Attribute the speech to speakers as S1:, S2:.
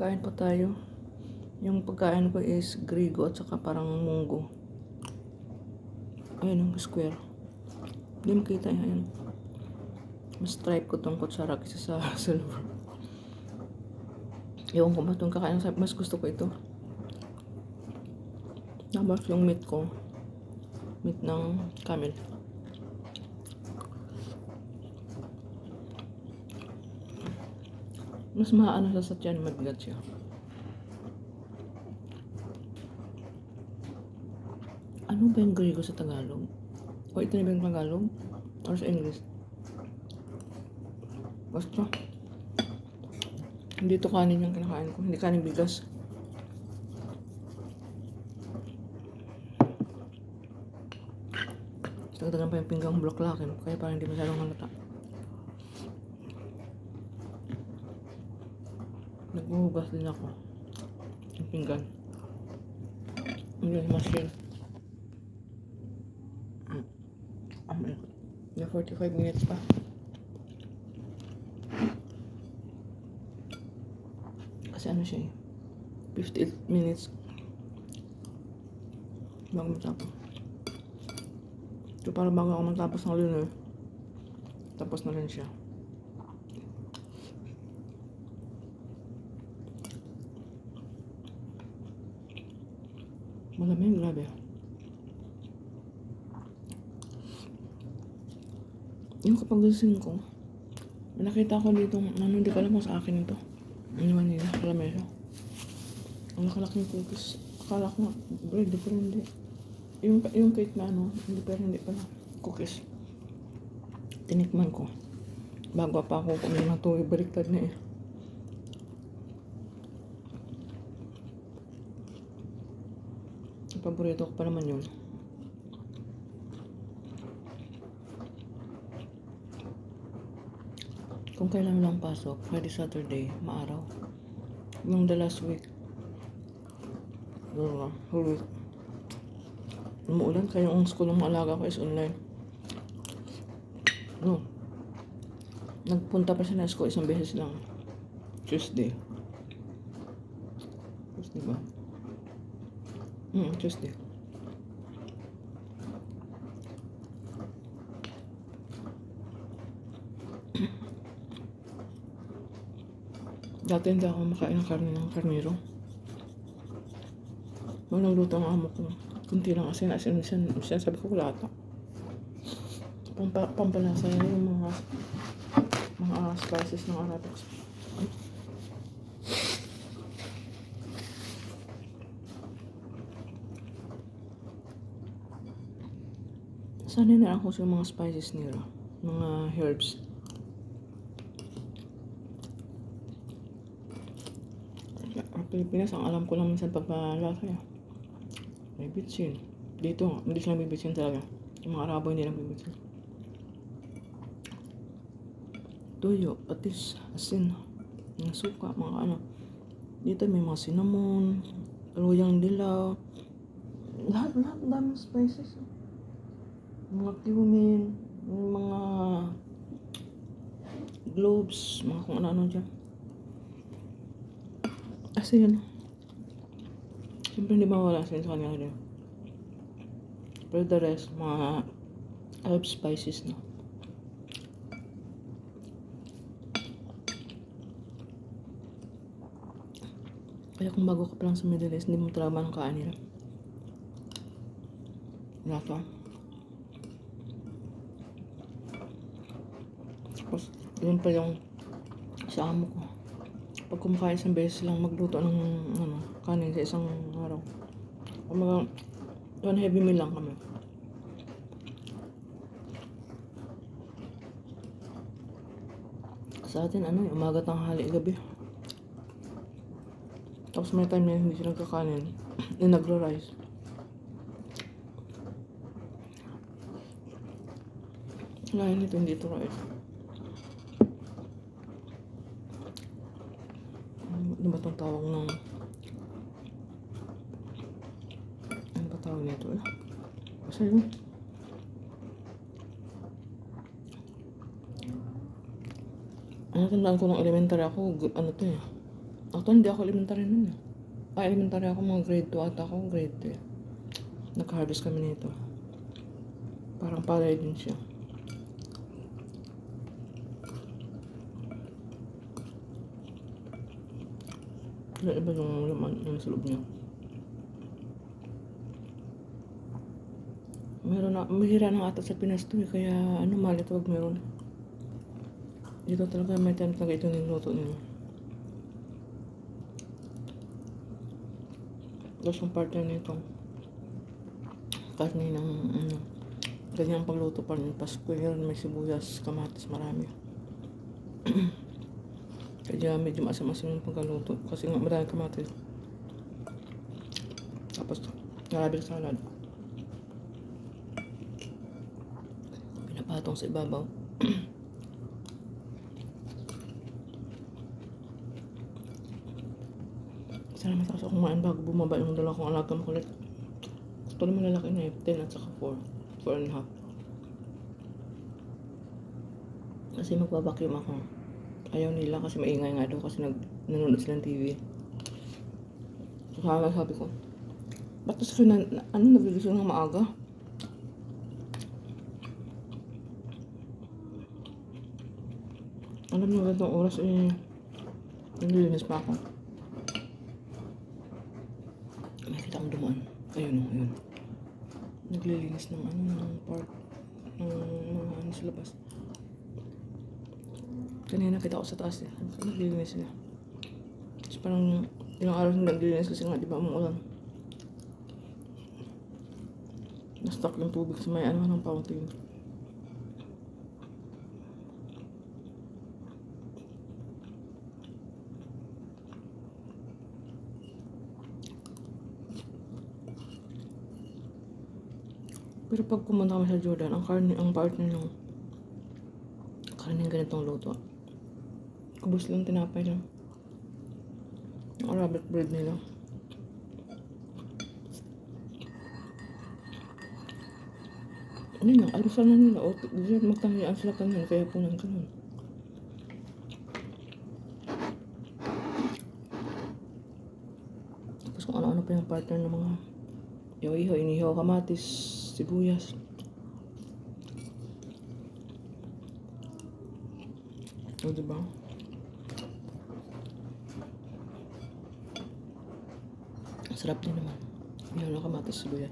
S1: Kain pa tayo. Yung pagkain ko is grigo at saka parang munggo. Ayun yung square. Hindi makita yan. Ayun. Mas stripe ko tong kutsara kasi sa silver. Ewan ko ba itong kakain. Mas gusto ko ito. Tapos yung meat ko. Meat ng camel. Mas maano sa tiyan, mabigat siya. Ano ba yung grigo sa Tagalog? O ito na ba yung Tagalog? Or sa English? Basta. Hindi ito kanin yung kinakain ko. Hindi kanin bigas. Dagdagan pa yung pinggang bulaklakin. Kaya parang hindi masyadong halata. Naghuhugas din ako. Yung pinggan. Yung machine. May 45 minutes pa. Kasi ano siya eh. 58 minutes. Bago matapos. So para bago ako matapos ng lunar. Tapos na rin siya. Malamig, grabe. Yung kapag gising ko, nakita ko dito, hindi ko alam kung sa akin ito. Iniwan nila, kalamesa. Ang nakalaking cookies. Akala ko nga, bread, pero hindi. Yung cake na ano, hindi pala. Cookies. Tinikman ko. Bago pa ako kumain ng tuwi, baliktad na eh. Paborito ko pa naman yun. Kung kailan lang pasok, Friday, Saturday, maaraw. Yung the last week. Whole week. Umuulan, kaya yung school ng alaga ko is online. No. Nagpunta pa siya na school isang beses lang. Tuesday. Tuesday ba? Tuesday. Dati hindi ako makain ng karne ng karnero. Nung nagluto ang amo ko, kunti lang asin, sabi ko wala ata. Pampalasa yun yung mga spices ng Arabic. Sanay na ako sa mga spices nila, mga herbs. Ang Pilipinas, ang alam ko lang minsan pagkalasa eh. May bitsin. Dito, hindi sila may bitsin talaga. Yung mga Arabo hindi lang may bitsin. Tuyo, patis, asin, mga suka, mga ano. Dito may mga cinnamon, luyang dilaw. Lahat, daming spices. Mga cumin, mga cloves, mga kung ano-ano dyan. Asin. Siyempre hindi mawala asin sa kanila rin. Pero the rest, mga herb spices na. Kaya kung bago ka pa lang sa Middle East, hindi mo trauma ng kaan nila. Lato. Tapos, yun pa yung sa amo ko. Pag kumakain isang beses lang magluto ng kanin sa isang araw. Kumaga, one heavy meal lang kami. Sa atin, umaga, tanghali, gabi. Tapos may time na hindi sila nagkakanin, nagro-rice. Ngayon ito, hindi ito rice. Ano ba itong tawag ng... Ano ba tawag nito eh? Kasi yun. Tandaan ko ng elementary ako, ano to eh. Ako hindi ako elementary nun eh. Elementary ako, mga grade 2 ata ako, grade 3. Nag-harvest kami nito. Parang palay din siya. Iba yung laman yung sa loob niya. Meron na, mahira na ata sa Pinas to eh, kaya ano, mahal ito pag meron. Dito talaga may time talaga ito niluto nila. Tapos yung partner nito, karne ng ganyang pagluto pa rin. Pasko yun, may sibuyas, kamatis, marami. Kaya medyo masam-asam yung pagkaluto kasi nga marami kamatis. Tapos Arabic salad. Pinapatong sa ibabaw. Sana matapos ako kumain bago bumaba yung dala kong alagang makulit. Ito naman lalaki na eh, 10 at saka 4. 4 and a half. Kasi magbabacuum ako. Ayaw nila kasi maingay nga daw kasi nanonood sila ng TV. So sabi ko, ba't kasi nagigising ng maaga? Alam niyo ganitong oras eh, naglilinis pa ako. Makikita akong dumaan. Ayun o, ayun. Naglilinis ng ng part, ng mga sa labas. Kanina kita ko sa taas eh. Naglilinis sila. Tapos parang ilang araw sila naglilinis kasi nga di ba umuulan. Na-stuck yung tubig sa may ng fountain. Pero pag pumunta kami sa Jordan, ang partner ng karning ganitong luto. Kubos lang tinapay lang. Ang Arabic bread nila. Ano lang, almusal na nila. O, dito magtangian sila kanina, kaya po nang ganun. Tapos kung ano-ano pa yung partner ng mga iho-iho, inihaw, kamatis, sibuyas. O, diba? Sarap din naman. Inihaw na kamatis, sibuyas.